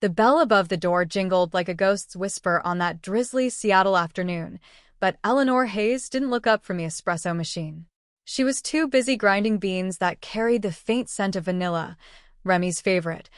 The bell above the door jingled like a ghost's whisper on that drizzly Seattle afternoon, but Eleanor Hayes didn't look up from the espresso machine. She was too busy grinding beans that carried the faint scent of vanilla, Remy's favorite,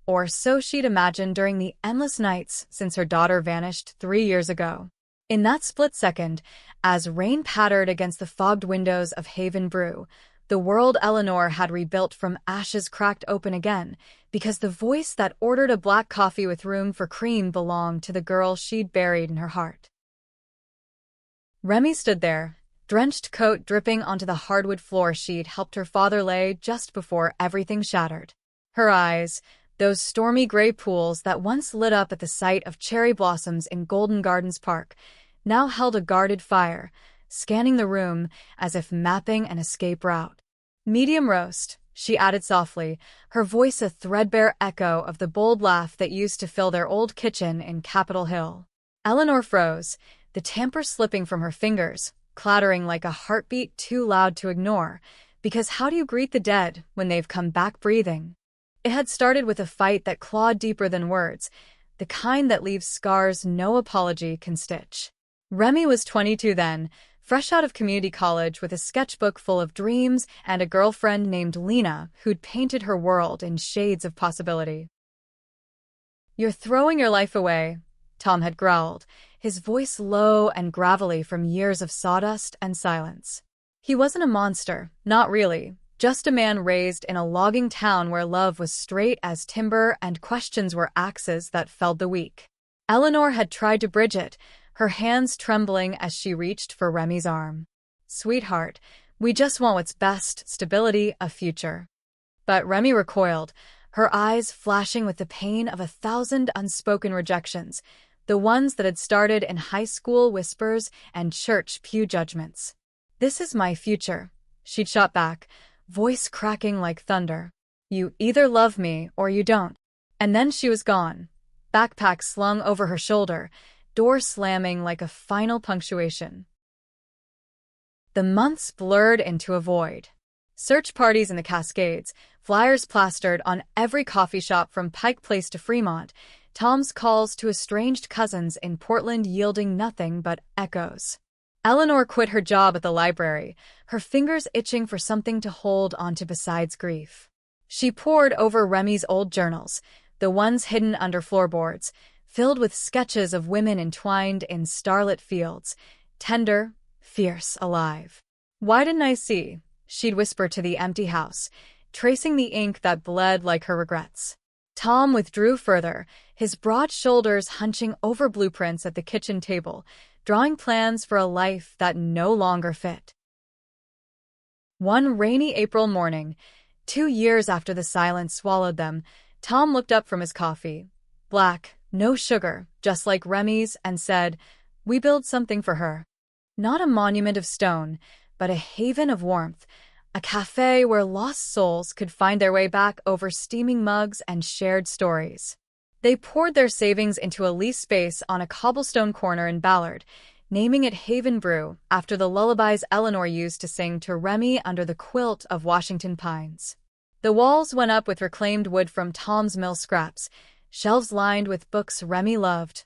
or so she'd imagined during the endless nights since her daughter vanished 3 years ago. In that split second, as rain pattered against the fogged windows of Haven Brew, the world Eleanor had rebuilt from ashes cracked open again, because the voice that ordered a black coffee with room for cream belonged to the girl she'd buried in her heart. Remy stood there, drenched coat dripping onto the hardwood floor she'd helped her father lay just before everything shattered. Her eyes, those stormy gray pools that once lit up at the sight of cherry blossoms in Golden Gardens Park, now held a guarded fire, scanning the room as if mapping an escape route. "Medium roast," she added softly, her voice a threadbare echo of the bold laugh that used to fill their old kitchen in Capitol Hill. Eleanor froze, the tamper slipping from her fingers, clattering like a heartbeat too loud to ignore, because how do you greet the dead when they've come back breathing? It had started with a fight that clawed deeper than words, the kind that leaves scars no apology can stitch. Remy was 22 then, fresh out of community college with a sketchbook full of dreams and a girlfriend named Lena who'd painted her world in shades of possibility. "You're throwing your life away," Tom had growled, his voice low and gravelly from years of sawdust and silence. He wasn't a monster, not really, just a man raised in a logging town where love was straight as timber and questions were axes that felled the weak. Eleanor had tried to bridge it, her hands trembling as she reached for Remy's arm. "Sweetheart, we just want what's best, stability, a future." But Remy recoiled, her eyes flashing with the pain of 1,000 unspoken rejections, the ones that had started in high school whispers and church pew judgments. "This is my future," she'd shot back, voice cracking like thunder. "You either love me or you don't." And then she was gone, backpack slung over her shoulder, door slamming like a final punctuation. The months blurred into a void. Search parties in the Cascades, flyers plastered on every coffee shop from Pike Place to Fremont, Tom's calls to estranged cousins in Portland yielding nothing but echoes. Eleanor quit her job at the library, her fingers itching for something to hold onto besides grief. She pored over Remy's old journals, the ones hidden under floorboards, filled with sketches of women entwined in starlit fields, tender, fierce, alive. "Why didn't I see?" she'd whisper to the empty house, tracing the ink that bled like her regrets. Tom withdrew further, his broad shoulders hunching over blueprints at the kitchen table, drawing plans for a life that no longer fit. One rainy April morning, 2 years after the silence swallowed them, Tom looked up from his coffee, black, no sugar, just like Remy's, and said, "We build something for her. Not a monument of stone, but a haven of warmth, a cafe where lost souls could find their way back over steaming mugs and shared stories." They poured their savings into a leased space on a cobblestone corner in Ballard, naming it Haven Brew after the lullabies Eleanor used to sing to Remy under the quilt of Washington pines. The walls went up with reclaimed wood from Tom's mill scraps, shelves lined with books Remy loved,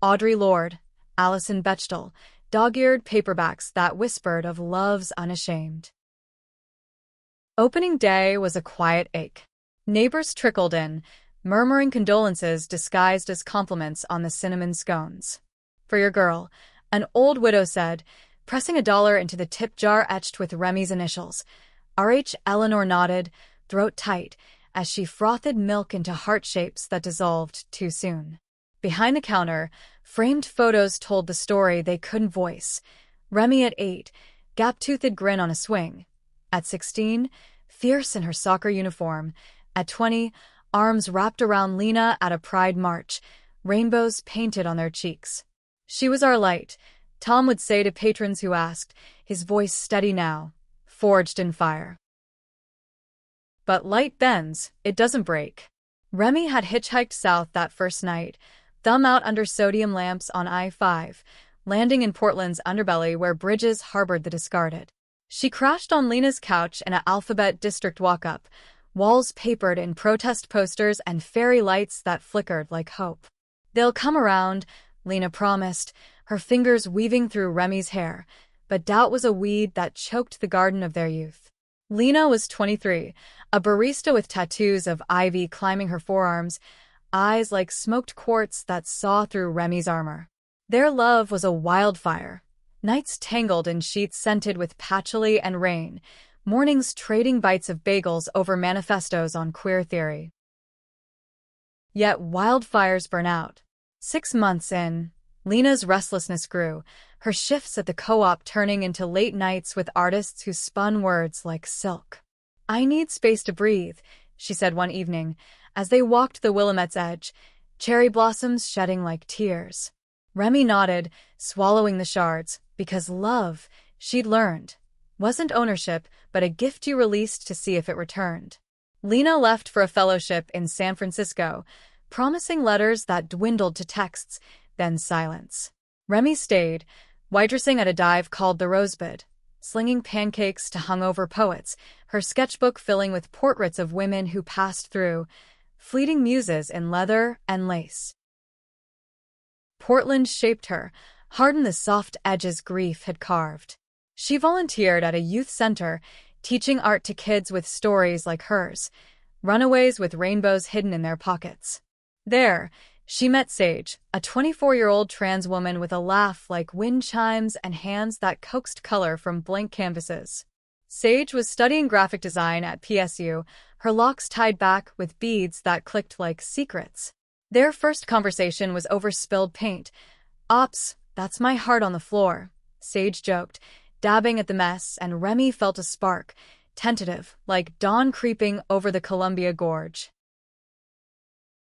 Audre Lorde, Alison Bechdel, dog-eared paperbacks that whispered of love's unashamed. Opening day was a quiet ache. Neighbors trickled in, murmuring condolences disguised as compliments on the cinnamon scones. "For your girl," an old widow said, pressing $1 into the tip jar etched with Remy's initials. R.H. Eleanor nodded, throat tight, as she frothed milk into heart shapes that dissolved too soon. Behind the counter, framed photos told the story they couldn't voice. Remy at 8, gap-toothed grin on a swing. At 16, fierce in her soccer uniform. At 20, arms wrapped around Lena at a pride march, rainbows painted on their cheeks. "She was our light," Tom would say to patrons who asked, his voice steady now, forged in fire. But light bends, it doesn't break. Remy had hitchhiked south that first night, thumb out under sodium lamps on I-5, landing in Portland's underbelly where bridges harbored the discarded. She crashed on Lena's couch in an Alphabet District walk-up, walls papered in protest posters and fairy lights that flickered like hope. "They'll come around," Lena promised, her fingers weaving through Remy's hair, but doubt was a weed that choked the garden of their youth. Lena was 23, a barista with tattoos of ivy climbing her forearms, eyes like smoked quartz that saw through Remy's armor. Their love was a wildfire, nights tangled in sheets scented with patchouli and rain, mornings trading bites of bagels over manifestos on queer theory. Yet wildfires burn out. 6 months in, Lena's restlessness grew, her shifts at the co-op turning into late nights with artists who spun words like silk. "I need space to breathe," she said one evening, as they walked the Willamette's edge, cherry blossoms shedding like tears. Remy nodded, swallowing the shards, because love, she'd learned, wasn't ownership, but a gift you released to see if it returned. Lena left for a fellowship in San Francisco, promising letters that dwindled to texts, then silence. Remy stayed, waitressing at a dive called the Rosebud, slinging pancakes to hungover poets, her sketchbook filling with portraits of women who passed through, fleeting muses in leather and lace. Portland shaped her, hardened the soft edges grief had carved. She volunteered at a youth center, teaching art to kids with stories like hers, runaways with rainbows hidden in their pockets. There, she met Sage, a 24-year-old trans woman with a laugh like wind chimes and hands that coaxed color from blank canvases. Sage was studying graphic design at PSU, her locks tied back with beads that clicked like secrets. Their first conversation was over spilled paint. "Ops, that's my heart on the floor," Sage joked, dabbing at the mess, and Remy felt a spark, tentative, like dawn creeping over the Columbia Gorge.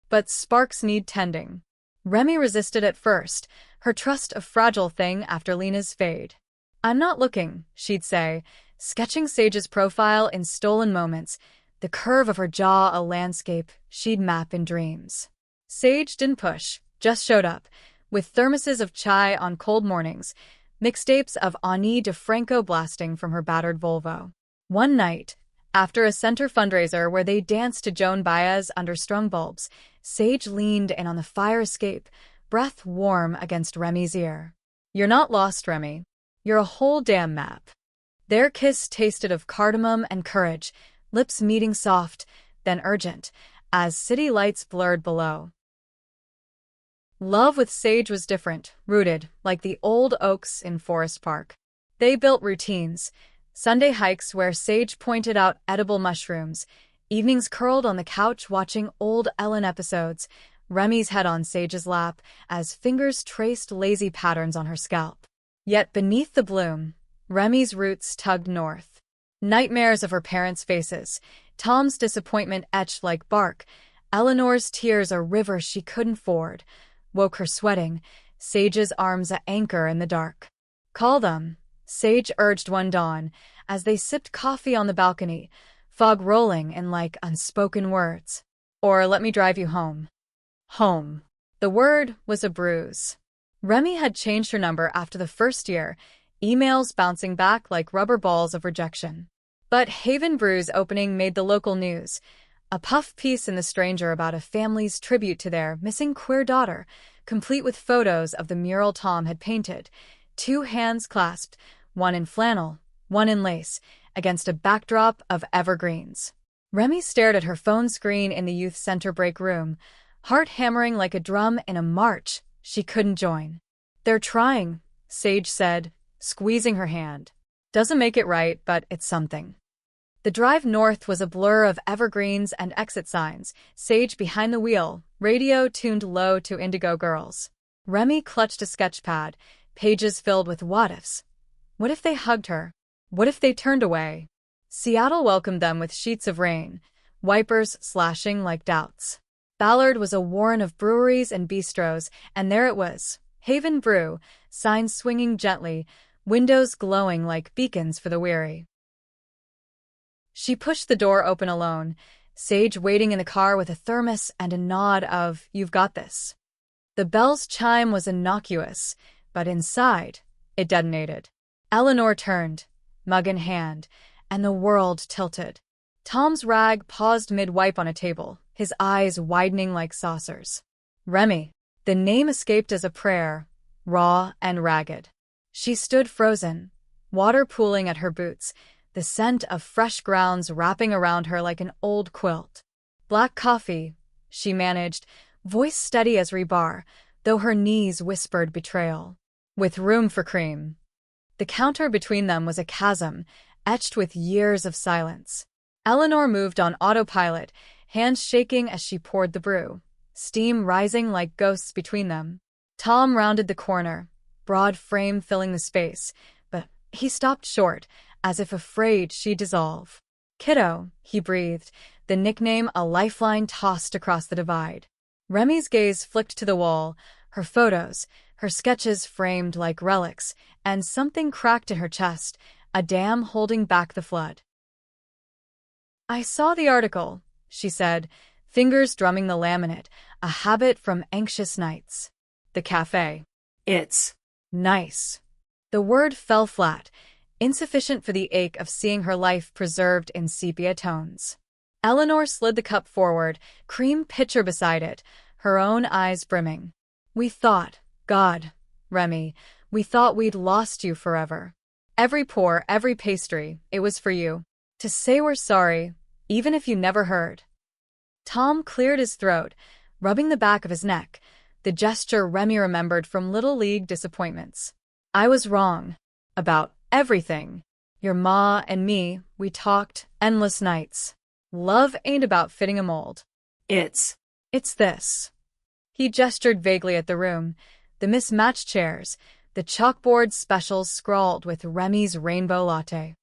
But sparks need tending. Remy resisted at first, her trust a fragile thing after Lena's fade. "I'm not looking," she'd say, sketching Sage's profile in stolen moments, the curve of her jaw a landscape she'd map in dreams. Sage didn't push, just showed up, with thermoses of chai on cold mornings, mixtapes of Ani DeFranco blasting from her battered Volvo. One night, after a center fundraiser where they danced to Joan Baez under strung bulbs, Sage leaned in on the fire escape, breath warm against Remy's ear. "You're not lost, Remy. You're a whole damn map." Their kiss tasted of cardamom and courage, lips meeting soft, then urgent, as city lights blurred below. Love with Sage was different, rooted, like the old oaks in Forest Park. They built routines, Sunday hikes where Sage pointed out edible mushrooms, evenings curled on the couch watching old Ellen episodes, Remy's head on Sage's lap as fingers traced lazy patterns on her scalp. Yet beneath the bloom, Remy's roots tugged north. Nightmares of her parents' faces, Tom's disappointment etched like bark, Eleanor's tears a river she couldn't ford, woke her sweating, Sage's arms a anchor in the dark. "Call them," Sage urged one dawn, as they sipped coffee on the balcony, fog rolling in like unspoken words. "Or let me drive you home." Home. The word was a bruise. Remy had changed her number after the first year, emails bouncing back like rubber balls of rejection. But Haven Brew's opening made the local news. A puff piece in The Stranger about a family's tribute to their missing queer daughter, complete with photos of the mural Tom had painted, 2 hands clasped, one in flannel, one in lace, against a backdrop of evergreens. Remy stared at her phone screen in the youth center break room, heart hammering like a drum in a march she couldn't join. "They're trying," Sage said, squeezing her hand. "Doesn't make it right, but it's something." The drive north was a blur of evergreens and exit signs, Sage behind the wheel, radio tuned low to Indigo Girls. Remy clutched a sketch pad, pages filled with what-ifs. What if they hugged her? What if they turned away? Seattle welcomed them with sheets of rain, wipers slashing like doubts. Ballard was a warren of breweries and bistros, and there it was, Haven Brew, signs swinging gently, windows glowing like beacons for the weary. She pushed the door open alone, Sage waiting in the car with a thermos and a nod of, "You've got this." The bell's chime was innocuous, but inside, it detonated. Eleanor turned, mug in hand, and the world tilted. Tom's rag paused mid-wipe on a table, his eyes widening like saucers. Remy. The name escaped as a prayer, raw and ragged. She stood frozen, water pooling at her boots, the scent of fresh grounds wrapping around her like an old quilt. Black coffee, she managed, voice steady as rebar, though her knees whispered betrayal. With room for cream. The counter between them was a chasm, etched with years of silence. Eleanor moved on autopilot, hands shaking as she poured the brew, steam rising like ghosts between them. Tom rounded the corner, broad frame filling the space, but he stopped short, as if afraid she'd dissolve. "Kiddo," he breathed, the nickname a lifeline tossed across the divide. Remy's gaze flicked to the wall, her photos, her sketches framed like relics, and something cracked in her chest, a dam holding back the flood. "I saw the article," she said, fingers drumming the laminate, a habit from anxious nights. "The Café. It's nice." The word fell flat, insufficient for the ache of seeing her life preserved in sepia tones. Eleanor slid the cup forward, cream pitcher beside it, her own eyes brimming. "We thought, God, Remy, we thought we'd lost you forever. Every pour, every pastry, it was for you. To say we're sorry, even if you never heard." Tom cleared his throat, rubbing the back of his neck, the gesture Remy remembered from Little League disappointments. "I was wrong. About everything. Your ma and me, we talked endless nights. Love ain't about fitting a mold. It's this." He gestured vaguely at the room, the mismatched chairs, the chalkboard specials scrawled with Remy's rainbow latte.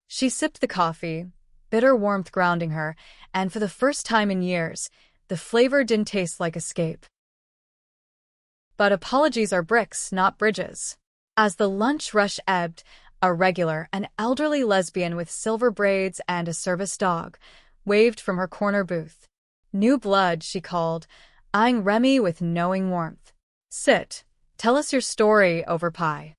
She sipped the coffee, bitter warmth grounding her, and for the first time in years, the flavor didn't taste like escape. But apologies are bricks, not bridges. As the lunch rush ebbed, a regular, an elderly lesbian with silver braids and a service dog, waved from her corner booth. "New blood," she called, eyeing Remy with knowing warmth. "Sit. Tell us your story over pie."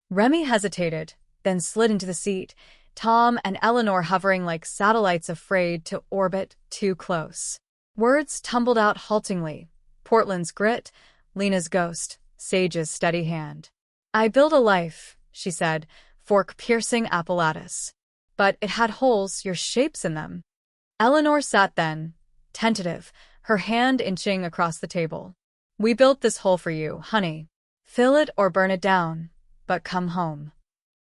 Remy hesitated, then slid into the seat, Tom and Eleanor hovering like satellites afraid to orbit too close. Words tumbled out haltingly. Portland's grit, Lena's ghost, Sage's steady hand. "I built a life," she said, fork-piercing apparatus. "But it had holes, your shapes in them." Eleanor sat then, tentative, her hand inching across the table. "We built this hole for you, honey. Fill it or burn it down, but come home."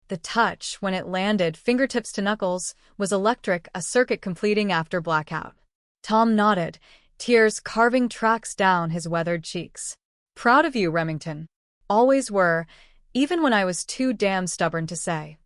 The touch, when it landed fingertips to knuckles, was electric, a circuit completing after blackout. Tom nodded, tears carving tracks down his weathered cheeks. "Proud of you, Remington. Always were, even when I was too damn stubborn to say."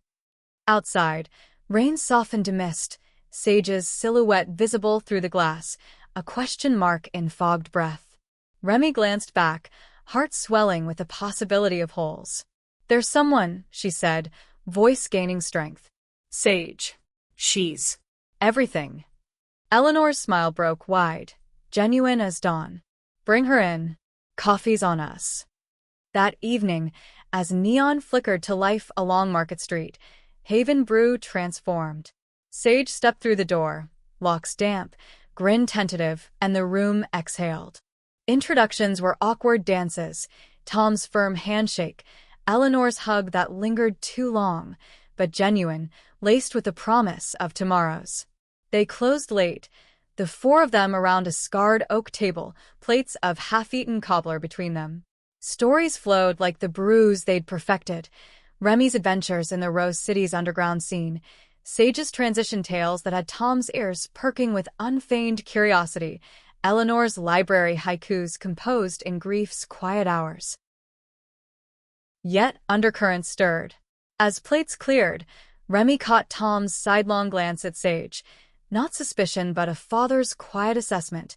Outside, rain softened to mist, Sage's silhouette visible through the glass, a question mark in fogged breath. Remy glanced back, heart swelling with the possibility of holes. "There's someone," she said, voice gaining strength. "Sage. She's everything." Eleanor's smile broke wide, genuine as dawn. "Bring her in. Coffee's on us." That evening, as neon flickered to life along Market Street, Haven Brew transformed. Sage stepped through the door, locks damp, grin tentative, and the room exhaled. Introductions were awkward dances, Tom's firm handshake, Eleanor's hug that lingered too long, but genuine, laced with the promise of tomorrows. They closed late, the four of them around a scarred oak table, plates of half-eaten cobbler between them. Stories flowed like the brews they'd perfected, Remy's adventures in the Rose City's underground scene, Sage's transition tales that had Tom's ears perking with unfeigned curiosity, Eleanor's library haikus composed in grief's quiet hours. Yet undercurrents stirred. As plates cleared, Remy caught Tom's sidelong glance at Sage, not suspicion but a father's quiet assessment,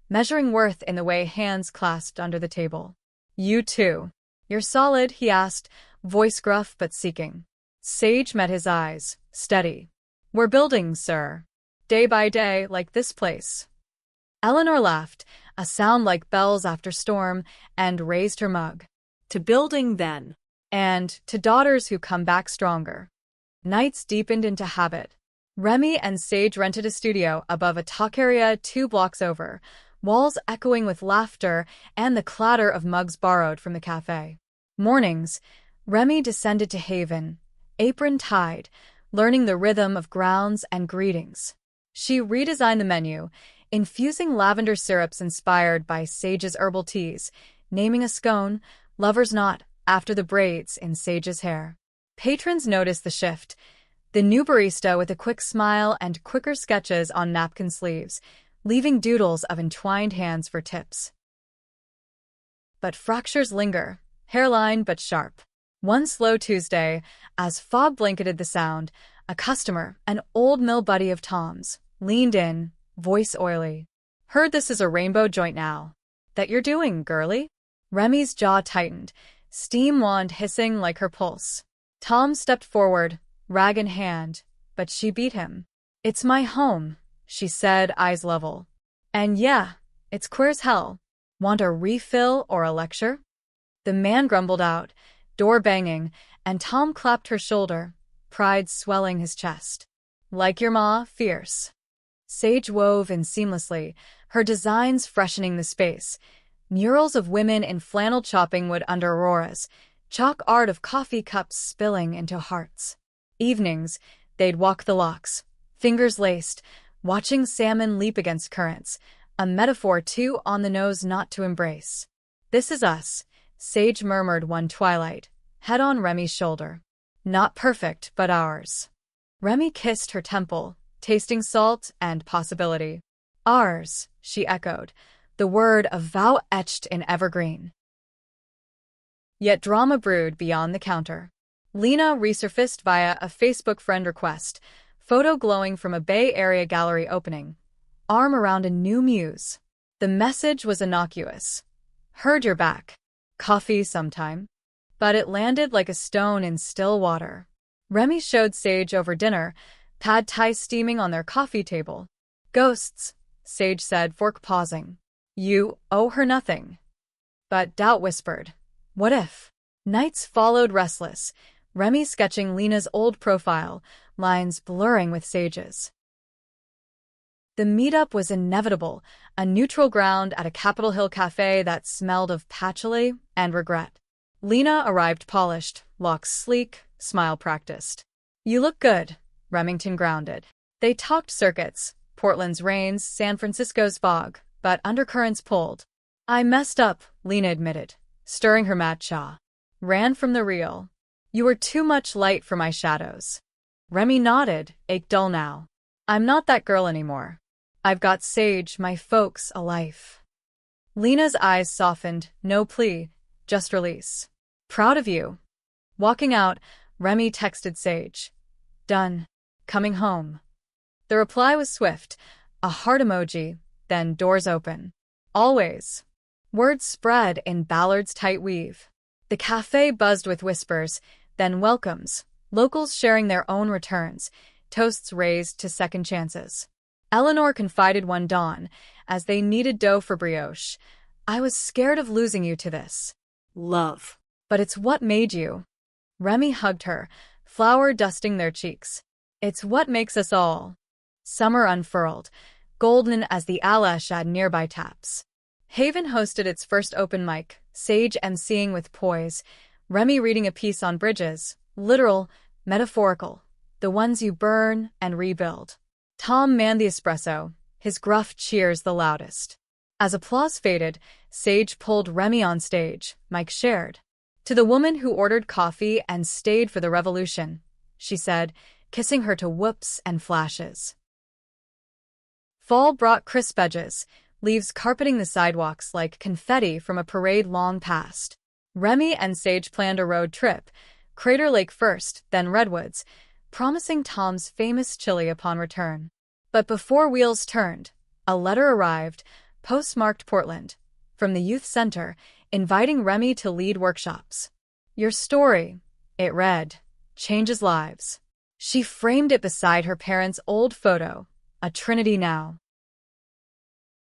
measuring worth in the way hands clasped under the table. "You too. You're solid," he asked, voice gruff but seeking. Sage met his eyes, steady. "We're building, sir. Day by day, like this place." Eleanor laughed, a sound like bells after storm, and raised her mug. "To building, then. And to daughters who come back stronger." Nights deepened into habit. Remy and Sage rented a studio above a taqueria 2 blocks over, walls echoing with laughter and the clatter of mugs borrowed from the cafe. Mornings, Remy descended to Haven, apron tied, learning the rhythm of grounds and greetings. She redesigned the menu, infusing lavender syrups inspired by Sage's herbal teas, naming a scone, Lover's Knot, after the braids in Sage's hair. Patrons noticed the shift, the new barista with a quick smile and quicker sketches on napkin sleeves, leaving doodles of entwined hands for tips. But fractures linger, hairline but sharp. One slow Tuesday, as fog blanketed the sound, a customer, an old mill buddy of Tom's, leaned in, voice oily. "Heard this is a rainbow joint now. That you're doing, girly?" Remy's jaw tightened, steam wand hissing like her pulse. Tom stepped forward, rag in hand, but she beat him. "It's my home," she said, eyes level. "And yeah, it's queer as hell. Want a refill or a lecture?" The man grumbled out, door banging, and Tom clapped her shoulder, pride swelling his chest. "Like your ma, fierce." Sage wove in seamlessly, her designs freshening the space. Murals of women in flannel chopping wood under auroras, chalk art of coffee cups spilling into hearts. Evenings, they'd walk the locks, fingers laced, watching salmon leap against currents, a metaphor too on the nose not to embrace. "This is us," Sage murmured one twilight, head on Remy's shoulder. "Not perfect, but ours." Remy kissed her temple, tasting salt and possibility. "Ours," she echoed, the word a vow etched in evergreen. Yet drama brewed beyond the counter. Lena resurfaced via a Facebook friend request, photo glowing from a Bay Area gallery opening, arm around a new muse. The message was innocuous. "Heard you're back. Coffee sometime?" But it landed like a stone in still water. Remy showed Sage over dinner, pad thai steaming on their coffee table. "Ghosts," Sage said, fork pausing. "You owe her nothing." But doubt whispered, "What if?" Nights followed restless, Remy sketching Lena's old profile, lines blurring with Sage's. The meetup was inevitable, a neutral ground at a Capitol Hill cafe that smelled of patchouli and regret. Lena arrived polished, locks sleek, smile practiced. "You look good," Remington grounded. They talked circuits, Portland's rains, San Francisco's fog, but undercurrents pulled. "I messed up," Lena admitted, stirring her matcha. "Ran from the real. You were too much light for my shadows." Remy nodded, ache dull now. "I'm not that girl anymore. I've got Sage, my folks, a life." Lena's eyes softened, no plea, just release. "Proud of you." Walking out, Remy texted Sage. "Done. Coming home." The reply was swift, a heart emoji, then doors open. "Always." Words spread in Ballard's tight weave. The cafe buzzed with whispers, then welcomes, locals sharing their own returns, toasts raised to second chances. Eleanor confided one dawn, as they kneaded dough for brioche. "I was scared of losing you to this. Love. But it's what made you." Remy hugged her, flour dusting their cheeks. "It's what makes us all." Summer unfurled, golden as the eyelash at nearby taps. Haven hosted its first open mic, Sage emceeing with poise, Remy reading a piece on bridges, literal, metaphorical, the ones you burn and rebuild. Tom manned the espresso, his gruff cheers the loudest. As applause faded, Sage pulled Remy on stage, mic shared. "To the woman who ordered coffee and stayed for the revolution," she said, kissing her to whoops and flashes. Fall brought crisp edges, leaves carpeting the sidewalks like confetti from a parade long past. Remy and Sage planned a road trip, Crater Lake first, then Redwoods, promising Tom's famous chili upon return. But before wheels turned, a letter arrived, postmarked Portland, from the youth center, inviting Remy to lead workshops. "Your story," it read, "changes lives." She framed it beside her parents' old photo, a trinity now.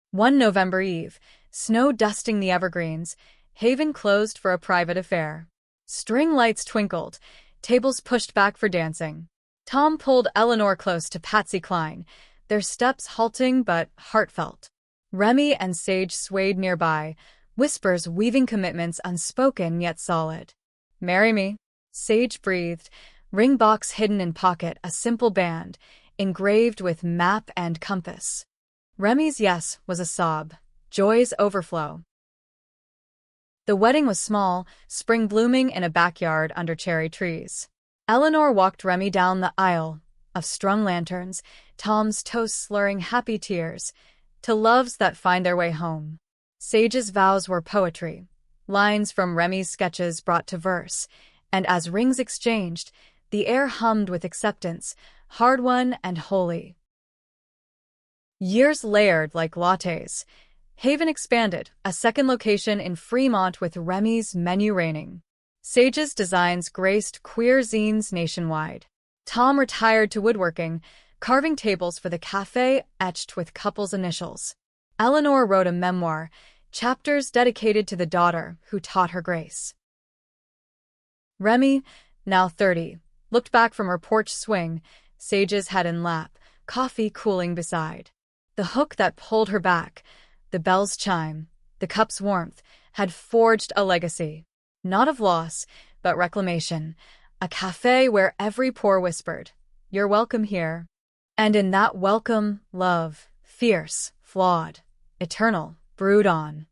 One November Eve, snow dusting the evergreens, Haven closed for a private affair. String lights twinkled, tables pushed back for dancing. Tom pulled Eleanor close to Patsy Cline, their steps halting but heartfelt. Remy and Sage swayed nearby, whispers weaving commitments unspoken yet solid. "Marry me," Sage breathed, ring box hidden in pocket, a simple band, engraved with map and compass. Remy's yes was a sob, joy's overflow. The wedding was small, spring blooming in a backyard under cherry trees. Eleanor walked Remy down the aisle of strung lanterns, Tom's toast slurring happy tears, to loves that find their way home. Sage's vows were poetry, lines from Remy's sketches brought to verse, and as rings exchanged, the air hummed with acceptance, hard-won and holy. Years layered like lattes. Haven expanded, a second location in Fremont with Remy's menu reigning. Sage's designs graced queer zines nationwide. Tom retired to woodworking, carving tables for the Café etched with couples' initials. Eleanor wrote a memoir, chapters dedicated to the daughter who taught her grace. Remy, now 30, looked back from her porch swing, Sage's head in lap, coffee cooling beside. The hook that pulled her back, the bell's chime, the cup's warmth, had forged a legacy. Not of loss, but reclamation. A cafe where every pore whispered, "You're welcome here." And in that welcome, love, fierce, flawed, eternal, brewed on.